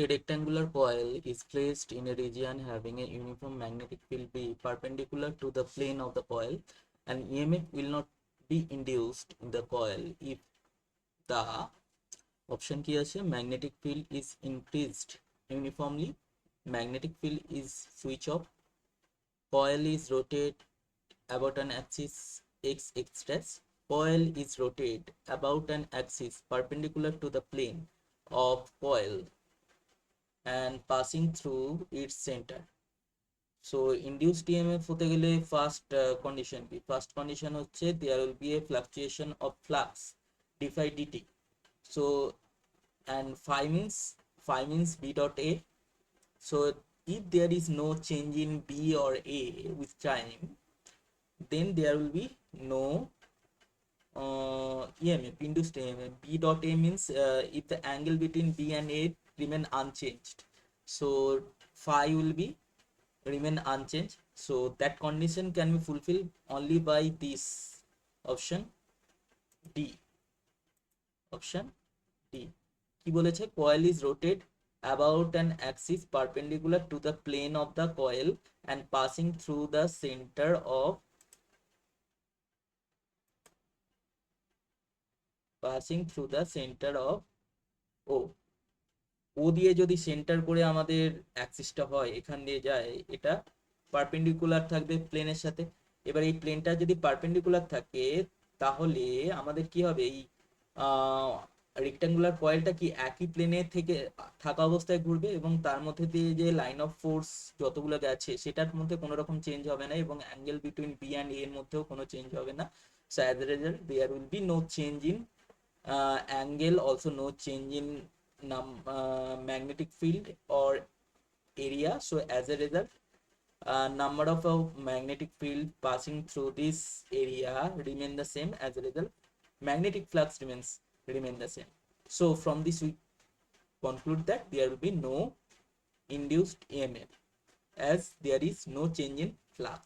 A rectangular coil is placed in a region having a uniform magnetic field B perpendicular to the plane of the coil, and EMF will not be induced in the coil if the option কি আছে magnetic field is increased uniformly, magnetic field is switch off, coil is rotate about an axis x dash, coil is rotate about an axis perpendicular to the plane of coil and passing through its center. So induced EMF হতে গেলে first condition কি, first condition হচ্ছে there will be a fluctuation of flux d phi dt. So and phi means b dot a. So if there is no change in b or a with time, then there will be no EMF, induced EMF. B dot A means if the angle between B and A remain unchanged, so phi will be remain unchanged. So that condition can be fulfilled only by this option D. Option D কি বলেছে, coil is rotated about an axis perpendicular to the plane of the coil and passing through the center of O. ও দিয়ে যদি centre করে আমাদের অ্যাক্সিসটা হয়, এখান দিয়ে যায়, এটা পারপেন্ডিকুলার থাকবে প্লেনের সাথে। এবার এই প্লেনটা যদি পারপেন্ডিকুলার থাকে তাহলে আমাদের কি হবে, এই রেক্ট্যাঙ্গুলার কয়েলটা কি একই প্লেনে থেকে থাকা অবস্থায় ঘুরবে এবং তার মধ্যে দিয়ে যে লাইন অফ ফোর্স যতগুলো গেছে সেটার মধ্যে কোনো রকম চেঞ্জ হবে না এবং অ্যাঙ্গেল বিটুইন বি অ্যান্ড এর মধ্যেও কোনো চেঞ্জ হবে না। So as a result there will be no change in angle, also no change in magnetic field or area. So as a result, number of magnetic field passing through this area remain the same. As a result, magnetic flux remain the same. So from this we conclude that there will be no induced EMF as there is no change in flux.